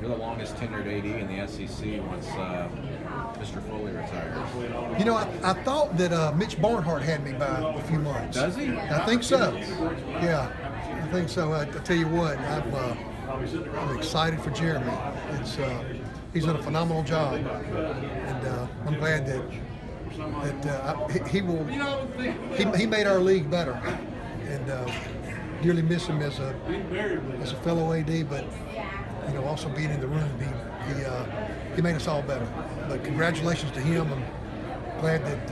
You're the longest tenured AD in the SEC once Mr. Foley retires. You know, I thought that Mitch Barnhart had me by a few months. Does he? I think so. Yeah, I think so. I tell you what, I'm excited for Jeremy. He's done a phenomenal job, and I'm glad that he made our league better, and dearly miss him as a fellow AD, but also being in the room, he made us all better. But congratulations to him. I'm glad that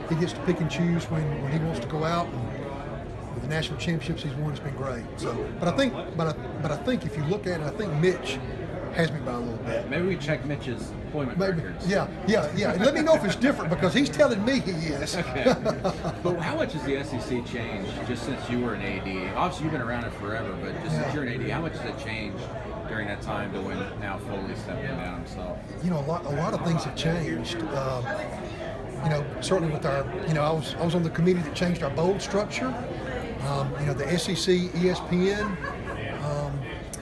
he gets to pick and choose when he wants to go out, and with the national championships he's won, it's been great. So, but I think if you look at it, I think Mitch has me by a little bit. Maybe we check Mitch's employment records. Yeah. Let me know if it's different, because he's telling me he is. Okay. But how much has the SEC changed just since you were an AD? Obviously, you've been around it forever, but just since you're an AD, how much has it changed during that time to when now Foley stepping down himself? A lot of things have changed. Certainly with our, I was on the committee that changed our bowl structure. The SEC, ESPN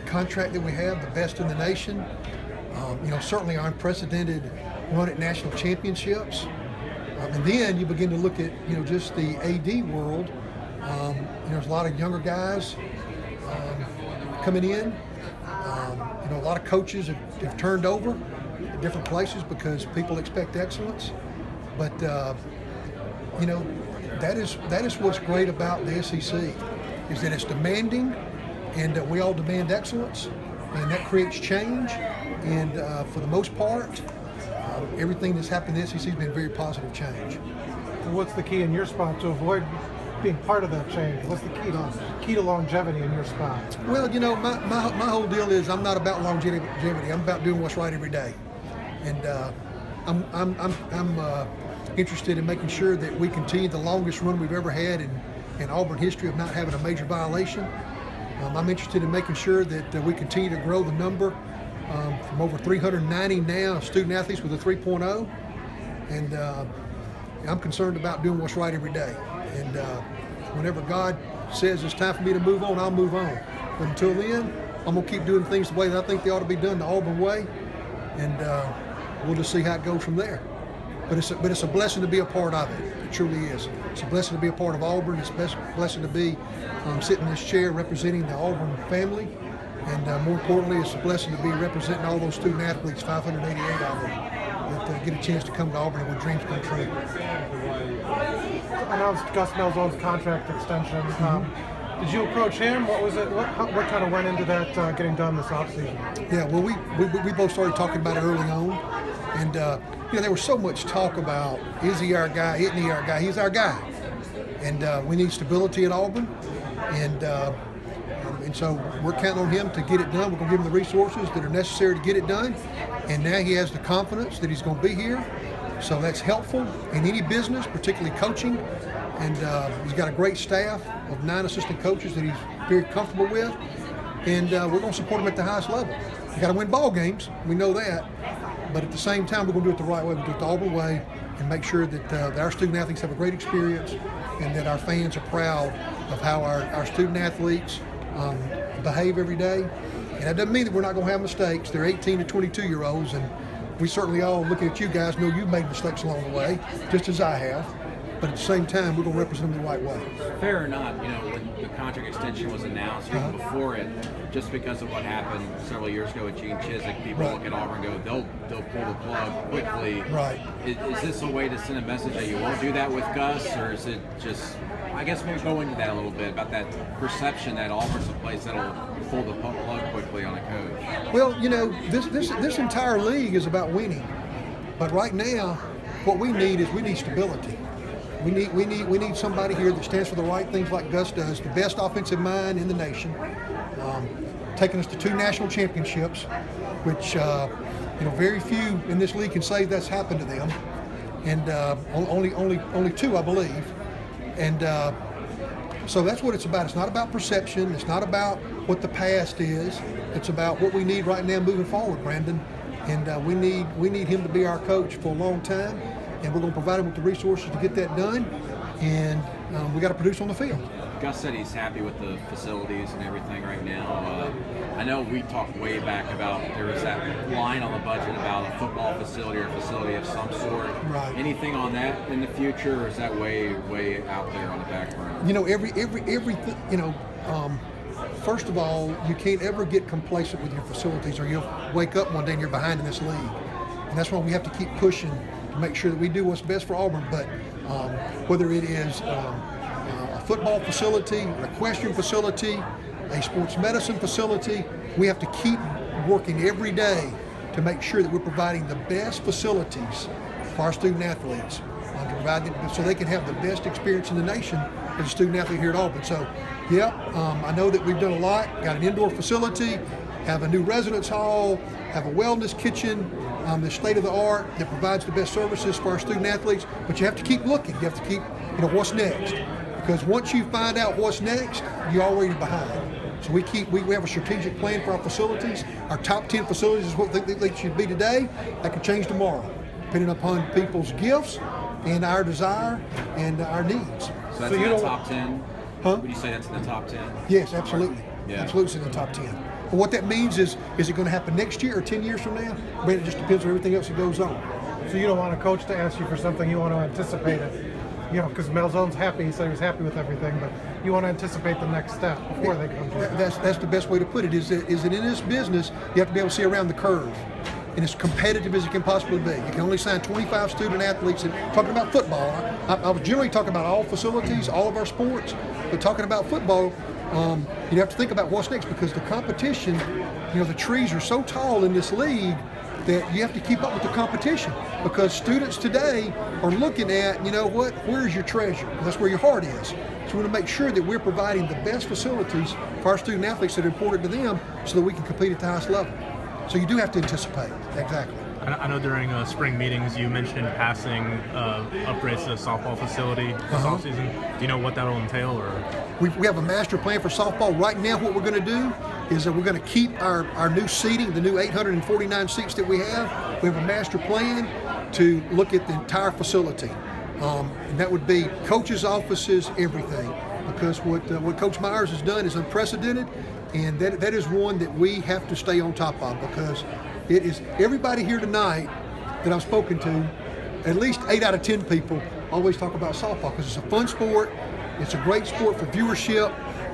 contract that we have, the best in the nation. Certainly our unprecedented run at national championships. And then you begin to look at, just the AD world. There's a lot of younger guys coming in. A lot of coaches have turned over at different places because people expect excellence. But, that is what's great about the SEC, is that it's demanding, and we all demand excellence, and that creates change. And for the most part, everything that's happened in the SEC has been very positive change. So what's the key in your spot to avoid being part of that change? What's the key to longevity in your spot? Well, my whole deal is I'm not about longevity. I'm about doing what's right every day, and I'm interested in making sure that we continue the longest run we've ever had in Auburn history of not having a major violation. I'm interested in making sure that we continue to grow the number from over 390 now of student athletes with a 3.0, and I'm concerned about doing what's right every day. And whenever God says it's time for me to move on, I'll move on. But until then, I'm going to keep doing things the way that I think they ought to be done, the Auburn way, and we'll just see how it goes from there. But it's a blessing to be a part of it. It truly is. It's a blessing to be a part of Auburn. It's a blessing to be sitting in this chair representing the Auburn family. And more importantly, it's a blessing to be representing all those student athletes, 588 of them, that get a chance to come to Auburn and where dreams come true. I know it's Gus Malzahn's contract extension. Did you approach him? What was it? What kind of went into that getting done this offseason? Yeah, well, we both started talking about it early on, and there was so much talk about, is he our guy? Isn't he our guy? He's our guy, and we need stability at Auburn, and so we're counting on him to get it done. We're going to give him the resources that are necessary to get it done, and now he has the confidence that he's going to be here. So that's helpful in any business, particularly coaching. And he's got a great staff of 9 assistant coaches that he's very comfortable with. And we're going to support him at the highest level. You got to win ball games. We know that. But at the same time, we're going to do it the right way. We'll do it the Auburn way and make sure that our student athletes have a great experience and that our fans are proud of how our student athletes behave every day. And that doesn't mean that we're not going to have mistakes. They're 18 to 22-year-olds, and we certainly all, looking at you guys, know you've made mistakes along the way, just as I have. But at the same time, we're going to represent them the right way. Fair or not, when the contract extension was announced, even before it, just because of what happened several years ago with Gene Chiswick, people look at Auburn and go, they'll pull the plug quickly. Right. Is this a way to send a message that you won't do that with Gus, or is it just, I guess maybe go into that a little bit, about that perception that Auburn's a place that'll pull the plug quickly on a coach? Well, this entire league is about winning. But right now, what we need is stability. We need somebody here that stands for the right things like Gus does, the best offensive mind in the nation, taking us to 2 national championships, which very few in this league can say that's happened to them, and only 2, I believe. And so that's what it's about. It's not about perception. It's not about what the past is. It's about what we need right now moving forward, Brandon. And we need him to be our coach for a long time. And we're going to provide him with the resources to get that done, and we got to produce on the field. Gus said he's happy with the facilities and everything right now. I know we talked way back about there was that line on the budget about a football facility or a facility of some sort. Right. Anything on that in the future, or is that way out there on the back burner? You know, everything. You know, first of all, you can't ever get complacent with your facilities, or you'll wake up one day and you're behind in this league. And that's why we have to keep pushing to make sure that we do what's best for Auburn. But whether it is a football facility, an equestrian facility, a sports medicine facility, we have to keep working every day to make sure that we're providing the best facilities for our student athletes, to provide them so they can have the best experience in the nation as a student athlete here at Auburn. So, yeah, I know that we've done a lot. Got an indoor facility, have a new residence hall, have a wellness kitchen, the state of the art that provides the best services for our student athletes. But you have to keep looking. You have to keep, what's next. Because once you find out what's next, you're already behind. So we have a strategic plan for our facilities. Our top 10 facilities is what they should be today. That could change tomorrow, depending upon people's gifts and our desire and our needs. So that's in the top 10? Huh? Would you say that's in the top 10? Yes, absolutely. Yeah. Absolutely, it's in the top 10. But what that means is it going to happen next year or 10 years from now? I mean, it just depends on everything else that goes on. So you don't want a coach to ask you for something, you want to anticipate it. Because Malzone's happy, he said he was happy with everything, but you want to anticipate the next step before they come to you. That's the best way to put it, is that in this business, you have to be able to see around the curve. And as competitive as it can possibly be. You can only sign 25 student athletes. And talking about football, I was generally talking about all facilities, all of our sports, but talking about football, you have to think about what's next, because the competition, the trees are so tall in this league that you have to keep up with the competition, because students today are looking at, where's your treasure? That's where your heart is. So we want to make sure that we're providing the best facilities for our student athletes that are important to them so that we can compete at the highest level. So you do have to anticipate, exactly. I know during spring meetings you mentioned passing upgrades to the softball facility this offseason. Do you know what that will entail? Or we have a master plan for softball. Right now what we're going to do is that we're going to keep our new seating, the new 849 seats that we have. We have a master plan to look at the entire facility. And that would be coaches' offices, everything. Because what Coach Myers has done is unprecedented, and that is one that we have to stay on top of, because it is everybody here tonight that I've spoken to, at least 8 out of 10 people always talk about softball because it's a fun sport, it's a great sport for viewership,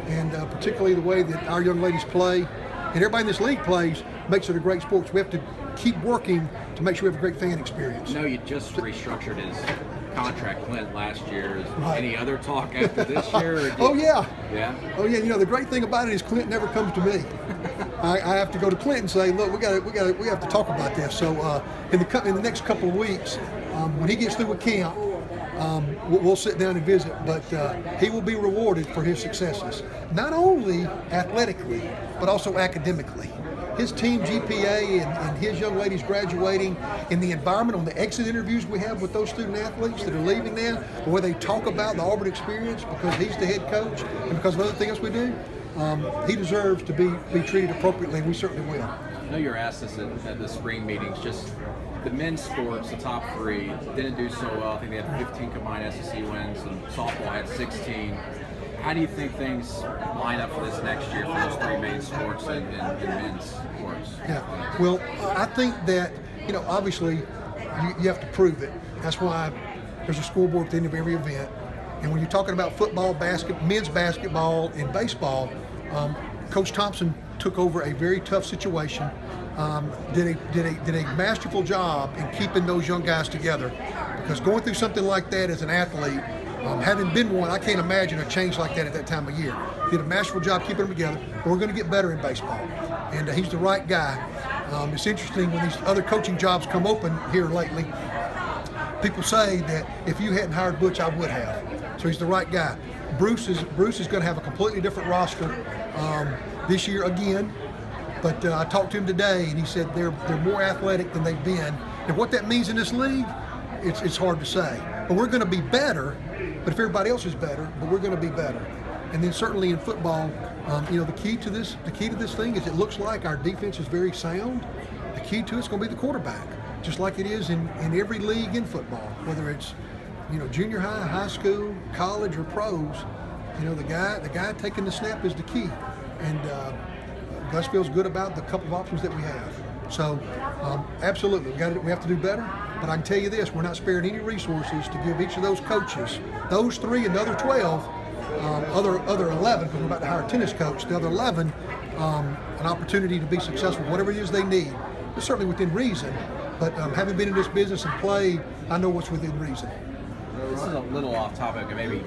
and particularly the way that our young ladies play, and everybody in this league plays, makes it a great sport. So we have to keep working to make sure we have a great fan experience. No, you just restructured his contract, Clint, last year. Is Right. Any other talk after this year? Or Oh yeah. Yeah. Oh yeah. The great thing about it is Clint never comes to me. I have to go to Clint and say, look, we have to talk about this. So in the next couple of weeks, when he gets through with camp, we'll sit down and visit. But he will be rewarded for his successes, not only athletically, but also academically. His team GPA and his young ladies graduating, in the environment, on the exit interviews we have with those student athletes that are leaving now, where they talk about the Auburn experience because he's the head coach and because of other things we do, he deserves to be treated appropriately, and we certainly will. I know you're asked this at the spring meetings, just the men's sports, the top 3, didn't do so well. I think they had 15 combined SEC wins, and softball had 16. How do you think things line up for this next year for those 3 main sports and men's sports? Yeah, well, I think that, obviously you have to prove it. That's why there's a scoreboard at the end of every event. And when you're talking about football, men's basketball, and baseball, Coach Thompson took over a very tough situation, did a masterful job in keeping those young guys together. Because going through something like that as an athlete, having been one, I can't imagine a change like that at that time of year. He did a masterful job keeping them together. But we're going to get better in baseball, and he's the right guy. It's interesting when these other coaching jobs come open here lately. People say that if you hadn't hired Butch, I would have. So he's the right guy. Bruce is going to have a completely different roster this year again. But I talked to him today, and he said they're more athletic than they've been. And what that means in this league, it's hard to say. But we're going to be better. But if everybody else is better, but we're going to be better. And then certainly in football, the key to this thing is it looks like our defense is very sound. The key to it's going to be the quarterback, just like it is in every league in football, whether it's junior high, high school, college, or pros. You know, the guy taking the snap is the key, and Gus feels good about the couple of options that we have. So, absolutely, we have to do better. But I can tell you this: we're not sparing any resources to give each of those coaches, those 3 and the other 12, other 11, because we're about to hire a tennis coach, the other 11, an opportunity to be successful, whatever it is they need. It's certainly within reason. But having been in this business and played, I know what's within reason. This is a little off topic, and maybe